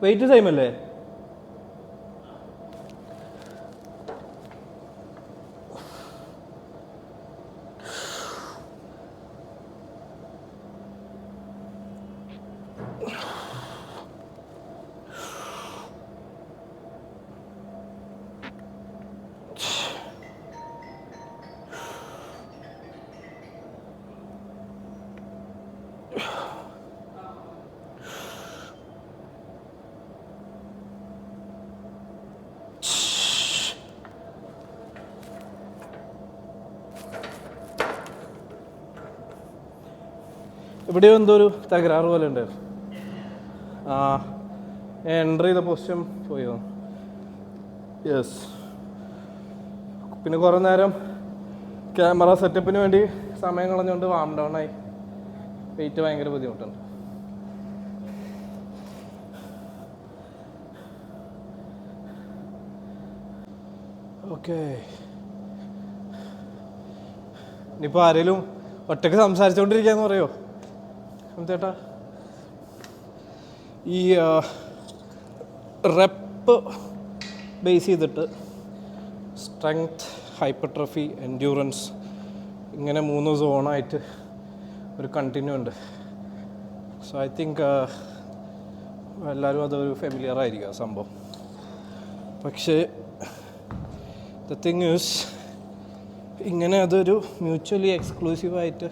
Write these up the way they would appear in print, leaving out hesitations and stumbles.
Wait same അല്ലേ? എവിടെയോ എന്തോ ഒരു തകരാറ് പോലെ ഉണ്ടായിരുന്നു. എൻ്റർ ചെയ്ത പൊസിഷൻ പോയോ? യെസ്. പിന്നെ കുറേ നേരം ക്യാമറ സെറ്റപ്പിന് വേണ്ടി സമയം കളഞ്ഞുകൊണ്ട് വാം ഡൗൺ ആയി. വെയിറ്റ് ഭയങ്കര ബുദ്ധിമുട്ടുണ്ട്. ഓക്കെ, ഇനിയിപ്പോൾ ആരെങ്കിലും ഒറ്റയ്ക്ക് സംസാരിച്ചുകൊണ്ടിരിക്കുകയെന്ന് പറയോ ചേട്ടാ? ഈ റെപ്പ് ബേസ് ചെയ്തിട്ട് സ്ട്രെങ്ത്, ഹൈപ്പർട്രഫി, എൻഡ്യൂറൻസ് ഇങ്ങനെ 3 സോണായിട്ട് ഒരു കണ്ടിന്യൂ ഉണ്ട്. സോ ഐ തിങ്ക് എല്ലാവരും അതൊരു ഫെമിലിയർ ആയിരിക്കും ആ സംഭവം. പക്ഷേ ദ തിങ് ഈസ്, ഇങ്ങനെ അതൊരു മ്യൂച്വലി എക്സ്ക്ലൂസീവായിട്ട്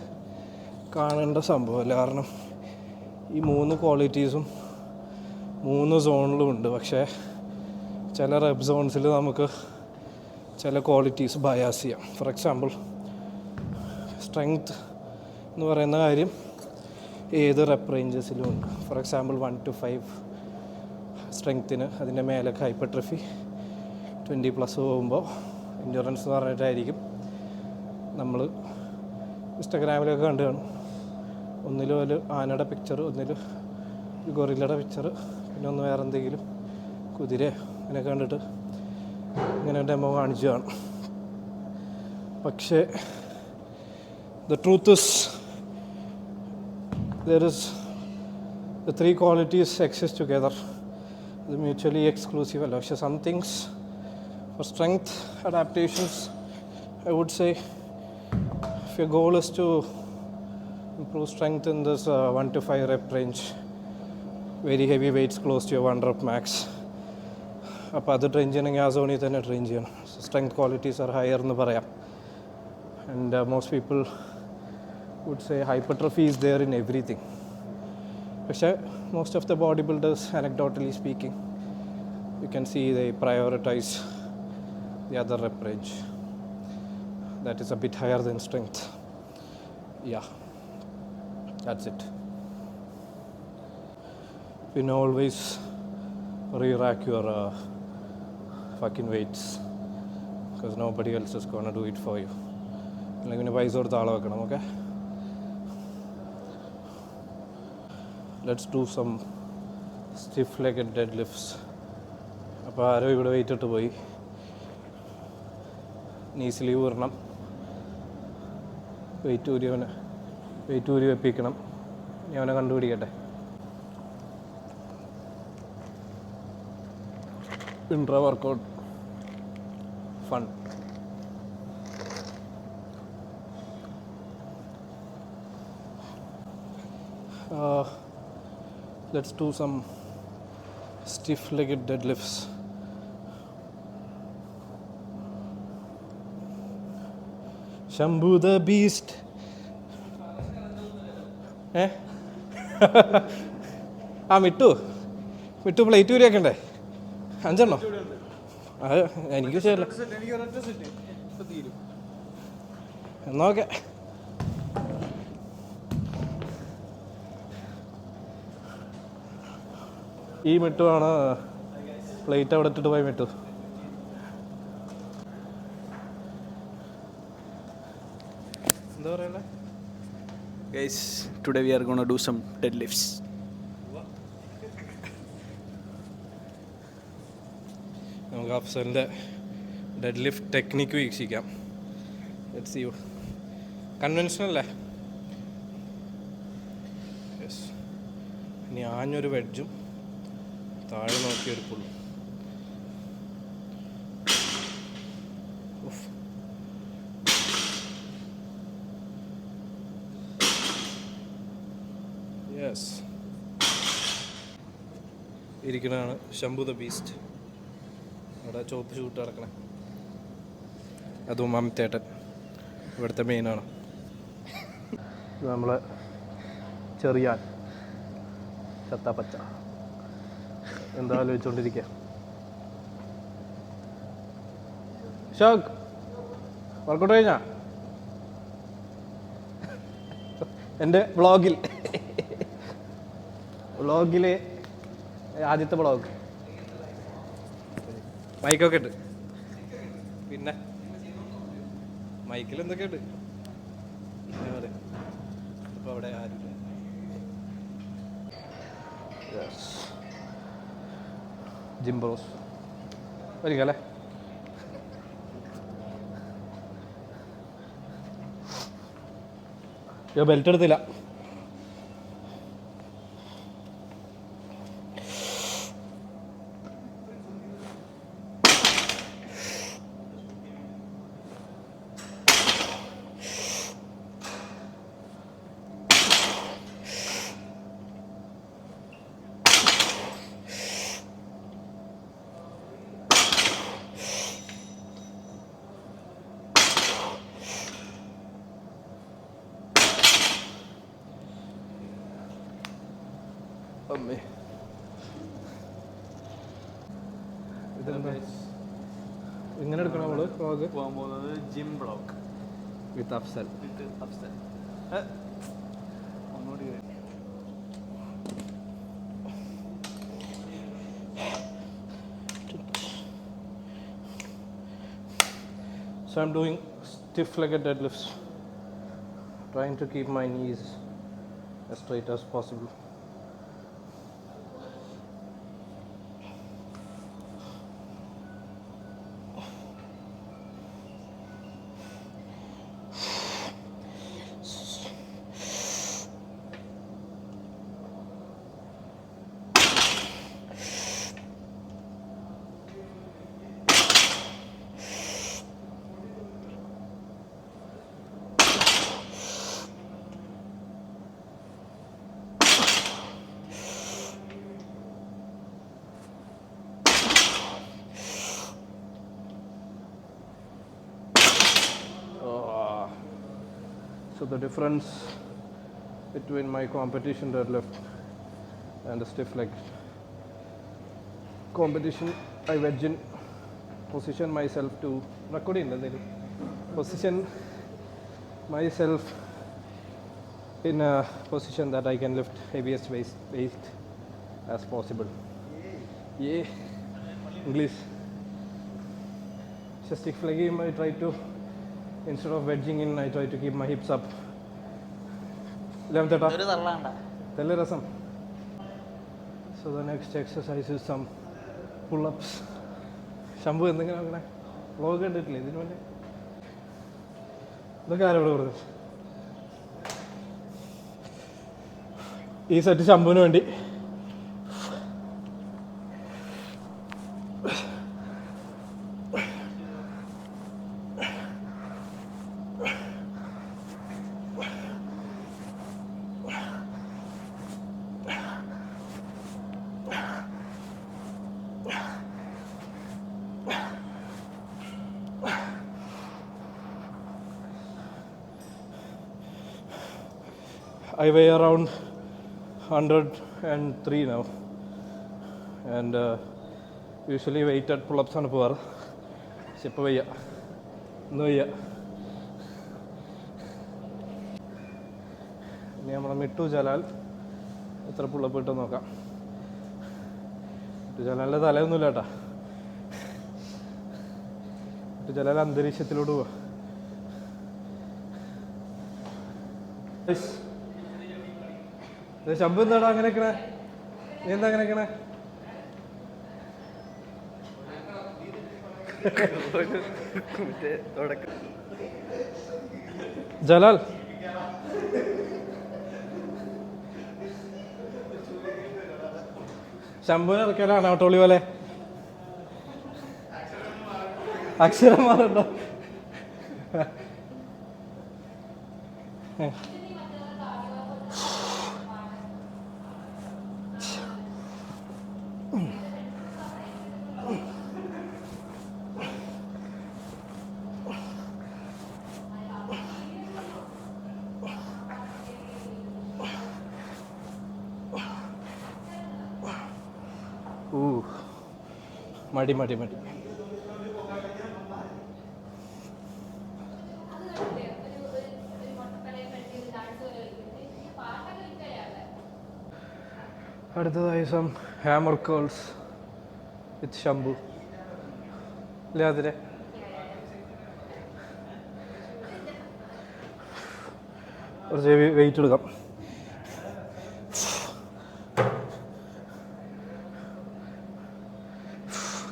കാണേണ്ട സംഭവമല്ല. കാരണം ഈ 3 ക്വാളിറ്റീസും 3 സോണിലും ഉണ്ട്. പക്ഷേ ചില റെപ്പ് സോൺസിൽ നമുക്ക് ചില ക്വാളിറ്റീസ് ബയാസ് ചെയ്യാം. ഫോർ എക്സാമ്പിൾ, സ്ട്രെങ്ത് എന്ന് പറയുന്ന കാര്യം ഏത് റെപ്പ് റേഞ്ചസിലും ഉണ്ട്. ഫോർ എക്സാമ്പിൾ 1 to 5 സ്ട്രെങ്ത്തിന്, അതിൻ്റെ മേലൊക്കെ ഹൈപ്പർട്രഫി 20+ പോകുമ്പോൾ എൻഡ്യൂറൻസ് എന്ന് പറഞ്ഞിട്ടായിരിക്കും. നമ്മൾ ഇൻസ്റ്റഗ്രാമിലൊക്കെ കണ്ടു കാണും. ഒന്നിലും ഒരു ആനയുടെ പിക്ചർ, ഒന്നിൽ ഒരു ഗൊറില്ലയുടെ പിക്ചർ, പിന്നെ ഒന്ന് വേറെ എന്തെങ്കിലും കുതിരയോ അങ്ങനെ കണ്ടിട്ട് ഇങ്ങനെ ഡെമോ കാണിച്ചു കാണും. പക്ഷേ the truth is there is the 3 qualities exist together. ഇത് മ്യൂച്വലി എക്സ്ക്ലൂസീവ് അല്ല. പക്ഷേ some things for strength adaptations, I would say, if your goal is to improve strength in this 1 to 5 rep range, very heavy weights close to your 1 rep max, അപ്പോൾ അത് train ചെയ്യണമെങ്കിൽ ആ സോണിൽ തന്നെ train ചെയ്യണം. Strength qualities R higher എന്ന് പറയാം. And most people would say hypertrophy is there in everything. പക്ഷേ most of the bodybuilders, anecdotally speaking, you can see they prioritize the other rep range that is a bit higher than strength. Yeah, that's it. You know, always re-rack your fucking weights, because nobody else is going to do it for you. Like when paisa kodutha aala vekkanam. Okay, let's do some stiff legged deadlifts. അപ്പോൾ ആരോ ഇവിടെ wait ഇട്ട് പോയി. നീ sleeve ഇടണം, wait ഊരി വെപ്പിക്കണം. ഞാൻ അവനെ കണ്ടുപിടിക്കട്ടെ. Intra workout fun. Let's do some stiff-legged deadlifts. Shambhu the Beast. Mittu plate ഊരി വെക്കണ്ടേ? 5 എണ്ണം? അത് എനിക്ക് ശരിയല്ല. എന്നാ ഓക്കെ. ഈ മിട്ടുവാണ് പ്ലേറ്റ് അവിടെ ഇട്ടിട്ട് പോയി മിട്ടു. എന്താ പറയണ്ടേ? Guys, today we are going to do some deadlifts. നമുക്ക് അഫ്സലിൻ്റെ ഡെഡ് ലിഫ്റ്റ് ടെക്നിക്ക് വീക്ഷിക്കാം. Let's see. കൺവെൻഷനൽ അല്ലേ? യെസ്. ഇനി ആഞ്ഞൊരു വെഡ്ജും താഴെ നോക്കിയെടുക്കുള്ളൂ. യെസ്, ഇരിക്കണതാണ് ശംഭു ദ ബീസ്റ്റ്. അവിടെ ചോപ്പ് ഷൂട്ട് നടക്കണേ, അതും മമത്തേട്ടൻ ഇവിടുത്തെ മെയിനാണ്. നമ്മൾ ചെറിയാൻ ചത്താപ്പച്ച എന്താ ആലോചിച്ചുകൊണ്ടിരിക്കുക. ഷോക്ക് വർക്കൗട്ട് കഴിഞ്ഞാ എൻ്റെ വ്ളോഗിലെ ആദ്യത്തെ വ്ളോഗ് മൈക്കൊക്കെ ഉണ്ട്. പിന്നെ മൈക്കിൽ എന്തൊക്കെ ഉണ്ട് ഇപ്പോൾ അവിടെ ആരുമില്ല. ജിംബ്രോസ് വരികല്ലേ. ബെൽറ്റ് എടുത്തില്ല. അമ്മേ, ഇതെന്താ ഇങ്ങനെ എടുക്കണം നമ്മള് വ്ളോഗ് പോകാൻ പോകുന്നത് ജിം ബ്ലോഗ് വിത്ത് അഫ്സൽ. ഒന്നുകൂടി So I'm doing stiff-legged deadlifts, trying to keep my knees as straight as possible. So the difference between my competition deadlift and the stiff leg competition, I wedge in, position myself to position myself in a position that I can lift heaviest weight as possible. Yeah, English. So stiff leg game, I try to, instead of wedging in, I try to keep my hips up. Rasam. So the next exercise is some pull-ups. Shambhu എന്തെങ്കിലും നോക്കണേ, vlog കണ്ടിട്ടില്ലേ ഇതിന് മുന്നേ? ഇതൊക്കെ ആരോട് പറഞ്ഞു? ഈ set ശംഭുവിന് വേണ്ടി. I weigh around 103 now, and usually weighted pull-ups ആണ് പോവാറ്. പക്ഷെ ഇപ്പോൾ വയ്യ, ഇന്ന് വയ്യ. ഇനി നമ്മളെ മിട്ടു ജലാൽ എത്ര പുള്ളപ്പ് ഇട്ട് നോക്കാം. മിട്ടു ജലാലിൻ്റെ തലയൊന്നുമില്ല കേട്ടാ. മിട്ടു ജലാൽ അന്തരീക്ഷത്തിലോട്ട് പോവാ. ശംഭു എന്താടാ അങ്ങനെ നിൽക്കണേ? നീ എന്താ അങ്ങനെ നിൽക്കണേ? ജലാൽ ശംഭുവിനെ ഇറക്കിയാലോ അനാട്ടോളി പോലെ അക്ഷരം മാറുണ്ടോ? മടി മടി മടി. അടുത്തതായി സം ഹാമർ കേൾസ് വിത്ത് ശംഭു അല്ലേ? അതിലെ കുറച്ച് വെയിറ്റ് എടുക്കാം.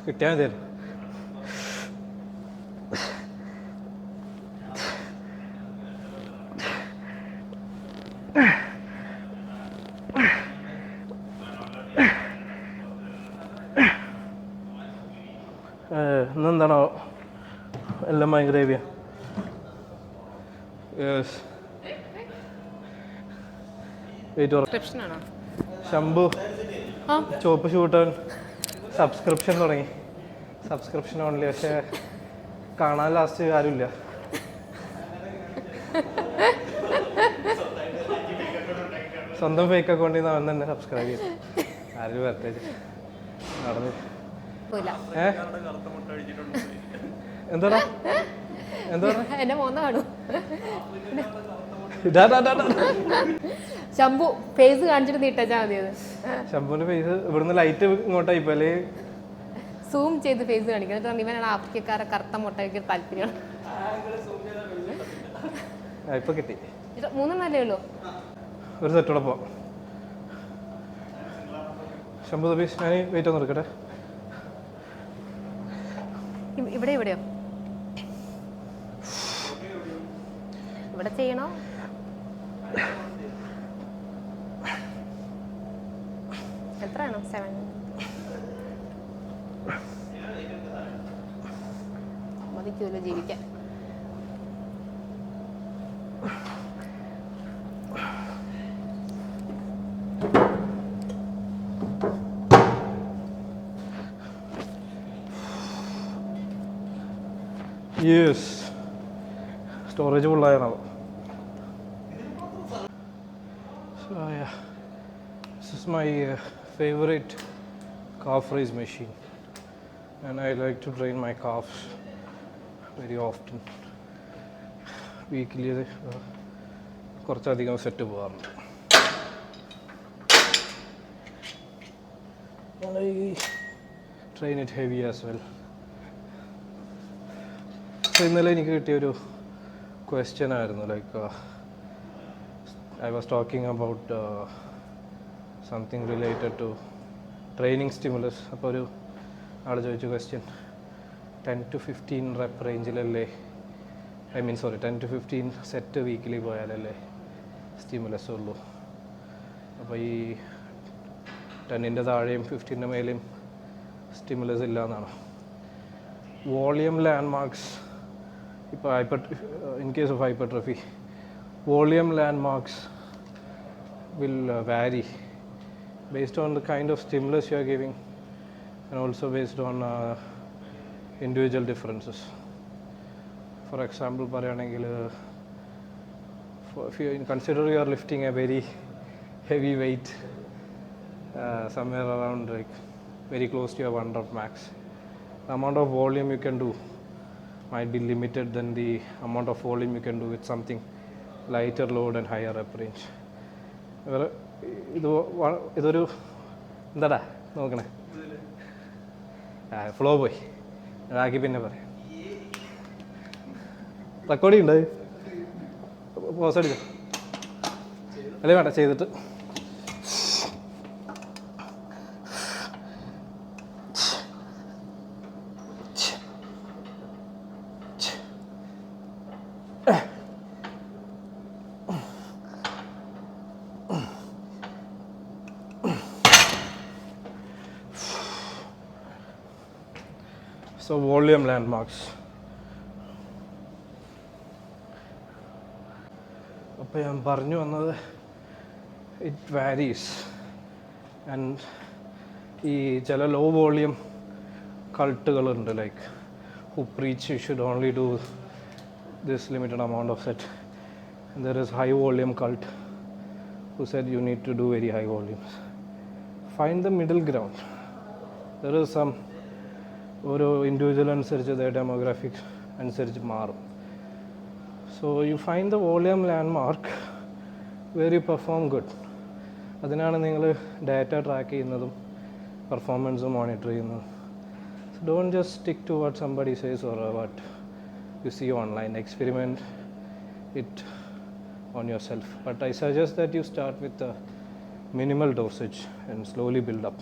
കിട്ടിയാൽ മതിയല്ലോ. ഇന്നെന്താണോ എല്ലാം ഭയങ്കര ഹെവിയാ. ശംഭു ചോപ്പ് ഷൂട്ടാൻ സബ്സ്ക്രിപ്ഷൻ തുടങ്ങി. Subscription only. പക്ഷെ കാണാൻ ലാസ്റ്റ് ആരുമില്ല. സ്വന്തം ഫേക്ക് അക്കൗണ്ടിൽ നിന്ന് അവൻ തന്നെ സബ്സ്ക്രൈബ് ചെയ്തു. ആരും വരട്ടെ നടന്നു. എന്താടാ എന്താ ശംഭു ഫേസ് കാണിച്ചിട്ട് നീട്ടാ മതിയത്. ശംഭുവിന്റെ ഫേസ് ഇവിടുന്ന് ലൈറ്റ് ഇങ്ങോട്ടായി പോലെ സൂം ചെയ്ത് ഫേസ് കാണിക്കുന്നത്. ഇവനാണ് ആഫ്രിക്കക്കാരെ കറുത്ത മുട്ട കഴിക്കാൻ താല്പര്യം. ഇപ്പൊ കിട്ടി. 3 ഉള്ളൂ. ഒരു സെറ്റോടെ പോവാം. ശംഭു തബീസ് ഞാൻ വെയിറ്റ് ഒന്ന് എടുക്കട്ടെ. ഇവിടെയോ ഇവിടെ ചെയ്യണോ? എത്രയാണോ? 7 മതിക്കൂല്ലോ ജീവിക്കാൻ. യെസ്, സ്റ്റോറേജ് ഫുള്ളായണത്. So yeah, this is my favorite calf raise machine and I like to train my calves very often. Weekly കുറച്ചധികം സെറ്റ് പോകാറുണ്ട്. I train it heavy as well. ഇന്നലെ എനിക്ക് കിട്ടിയൊരു ക്വസ്റ്റ്യൻ ആയിരുന്നു. Like I was talking about something related to training stimulus. അപ്പോൾ ഒരു ആൾ ചോദിച്ചു ക്വസ്റ്റ്യൻ, 10 to 15 റെപ്പ് റേഞ്ചിലല്ലേ, 10 to 15 സെറ്റ് വീക്കിലി പോയാലല്ലേ സ്റ്റിമുലസ് ഉള്ളൂ. അപ്പോൾ ഈ 10ൻ്റെ താഴെയും 15ൻ്റെ മേലെയും സ്റ്റിമുലസ് ഇല്ല എന്നാണ്. വോളിയം ലാൻഡ് മാർക്സ് ഇപ്പോൾ in case of hypertrophy, volume landmarks will vary based on the kind of stimulus you are giving and also based on individual differences. For example, if you consider you are lifting a very heavy weight somewhere around like very close to your 1 rep max, the amount of volume you can do might be limited than the amount of volume you can do with something lighter load and higher rep range. ഇതൊരു എന്താടാ നോക്കണേ, flow പോയി ആക്കി പിന്നെ പറയാം. Recording ഉണ്ട്, pose അടിച്ചോ അല്ലേ? വേണ്ട, ചെയ്തിട്ട് So volume landmarks. അപ്പോൾ ഞാൻ പറഞ്ഞു വന്നത് ഇറ്റ് വാരീസ്. ആൻഡ് ഈ ചില ലോ വോളിയം കൾട്ടുകളുണ്ട്, like who preach you should only do this limited amount of set. And there is high volume cult who said you need to do very high volumes. Find the middle ground. There is some ഓരോ individual അനുസരിച്ച് demographic അനുസരിച്ച് മാറും. So you find the volume landmark where you perform good. അതിനാണ് നിങ്ങൾ data track ചെയ്യുന്നതും performance monitor ചെയ്യുന്നതും. So don't just stick to what somebody says or what you see online. Experiment it on yourself. But I suggest that you start with a minimal dosage and slowly build up.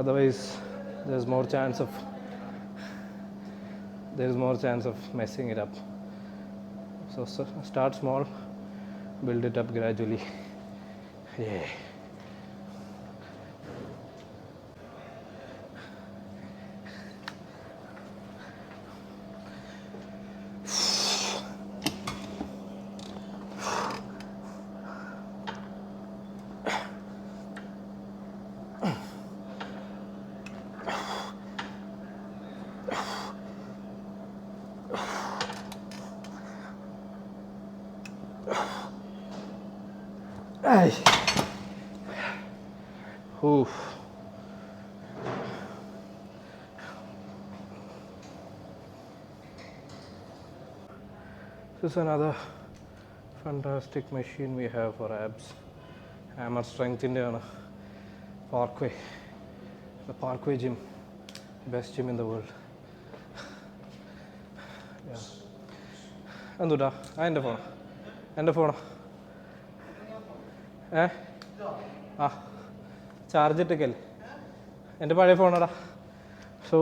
Otherwise, there's more chance of messing it up. So start small, build it up gradually. Yeah. Ay. Oof. This is another fantastic machine we have for abs. Hammer strength in the Parkway. The Parkway gym. Best gym in the world. Yeah. Anduda, എൻ്റെ ഫോണോ ആ charge ഇട്ടേക്കല്ലേ, എൻ്റെ പഴയ ഫോണാടാ. So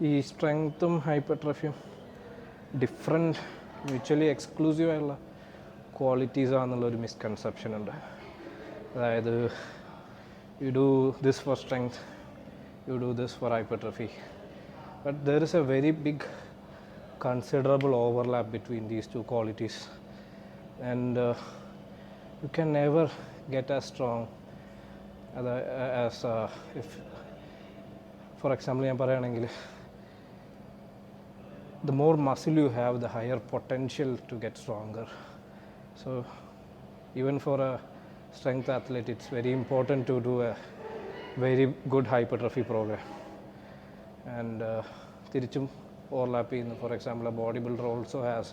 ഈ സ്ട്രെങ്ത്തും ഹൈപ്പർട്രഫിയും different mutually എക്സ്ക്ലൂസീവായുള്ള ക്വാളിറ്റീസാണെന്നുള്ളൊരു മിസ്കൺസെപ്ഷൻ ഉണ്ട്. അതായത് you do this for strength, you do this for hypertrophy, but there is a very big considerable overlap between these two qualities, and you can never get as strong as if, for example, ഞാൻ പറയുകയാണെങ്കിൽ the more muscle you have, the higher potential to get stronger. So even for a strength athlete, it's very important to do a very good hypertrophy program. And തിരിച്ചും overlap in, for example, a bodybuilder also has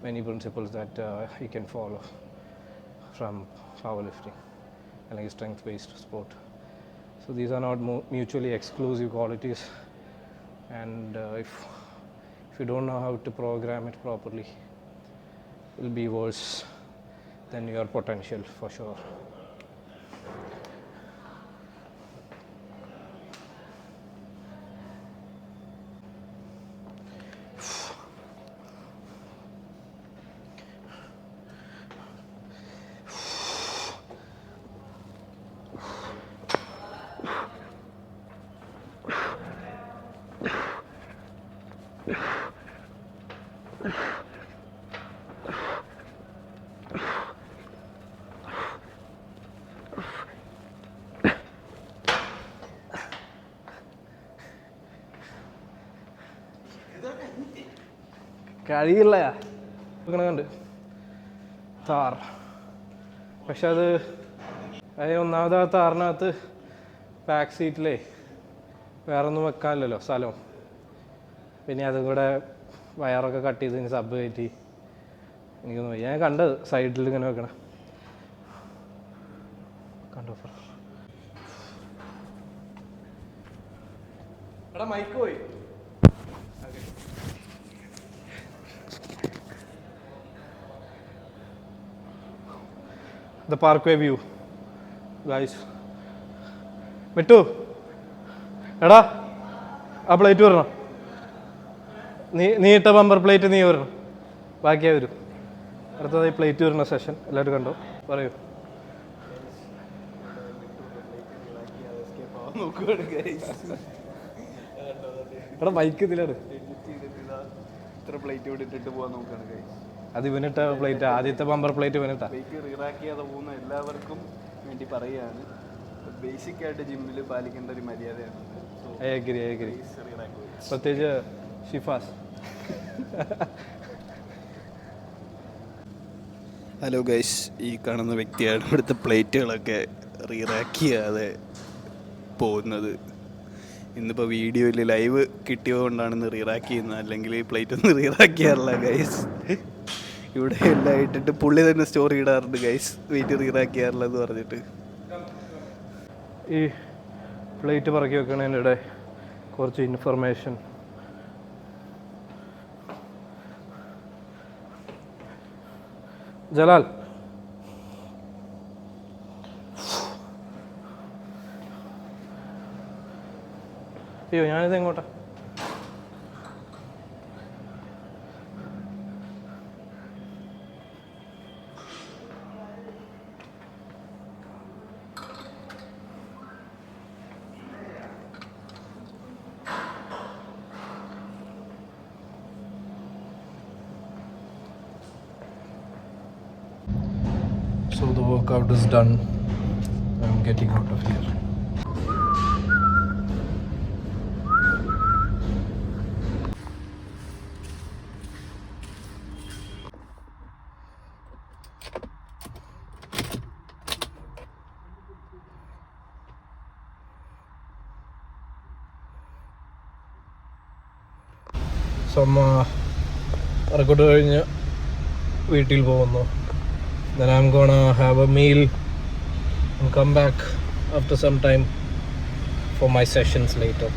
many principles that he can follow from powerlifting and like strength based sport. So these are not mutually exclusive qualities, and if you don't know how to program it properly, it will be worse than your potential for sure. കഴിയില്ല കണ്ട് താർ, പക്ഷെ അത് ഒന്നാമത് ആ താറിനകത്ത് back സീറ്റിലേ വേറൊന്നും വെക്കാനില്ലല്ലോ സ്ഥലം. പിന്നെ അതും കൂടെ വയറൊക്കെ കട്ട് ചെയ്ത് സബ് കയറ്റി എനിക്കൊന്നും വയ്യ. ഞാൻ കണ്ടത് സൈഡിൽ ഇങ്ങനെ വെക്കണം കണ്ടോ. എടാ മൈക്ക് പോയി. The Parkway view, guys. Mittu എടാ ആ പ്ലേറ്റ് വരണം, നീ ഇട്ട ബമ്പർ പ്ലേറ്റ് നീ വരണം, ബാക്കിയാ വരും. അടുത്തതായി പ്ലേറ്റ് വരുന്ന സെഷൻ എല്ലാവരും കണ്ടോ, പറയൂ. നോക്കുകയാണ് ഗൈസ്. എടാ ബൈക്ക് ഇതിലാണ്. ഇത്ര പ്ലേറ്റ് ഇവിടെ ഇട്ടിട്ട് പോകാൻ നോക്കുകയാണ് ഗൈസ്. അത് ഇവനിട്ട പ്ലേറ്റ്, ആദ്യത്തെ ബമ്പർ പ്ലേറ്റ് ഇവനിട്ടാ. ബൈക്ക് റീറാക്ക് ചെയ്യാതെ പോകുന്ന എല്ലാവർക്കും വേണ്ടി പറയുകയാണ്, ബേസിക് ആയിട്ട് ജിമ്മിൽ പാലിക്കേണ്ട ഒരു മര്യാദയാണ്. ഏകരി പ്രത്യേകിച്ച് ഷിഫാസ്. ഹലോ ഗൈസ്, ഈ കാണുന്ന വ്യക്തിയാണ് ഇവിടുത്തെ പ്ലേറ്റുകളൊക്കെ റീറാക്ക് ചെയ്യാതെ പോകുന്നത്. ഇന്നിപ്പോൾ വീഡിയോയിൽ ലൈവ് കിട്ടിയതുകൊണ്ടാണ് ഇന്ന് റീറാക്ക് ചെയ്യുന്നത്, അല്ലെങ്കിൽ ഈ പ്ലേറ്റ് ഒന്നും റീറാക്ക് ചെയ്യാറില്ല ഗൈസ്. ഇവിടെ എല്ലാം ഇട്ടിട്ട് പുള്ളി തന്നെ സ്റ്റോറി ഇടാറുണ്ട് ഗൈസ്, വെയിറ്റ് റീറാക്ക് ചെയ്യാറില്ല എന്ന് പറഞ്ഞിട്ട്. ഈ പ്ലേറ്റ് പറക്കി വെക്കണതിനിടെ കുറച്ച് ഇൻഫർമേഷൻ. ജലാൽ, അയ്യോ ഞാനിത് എങ്ങോട്ടാ? So the workout is done. I'm getting out of here. Workout കഴിഞ്ഞ് വീട്ടിൽ പോകുന്നു. Then I'm gonna have a meal and come back after some time for my sessions later.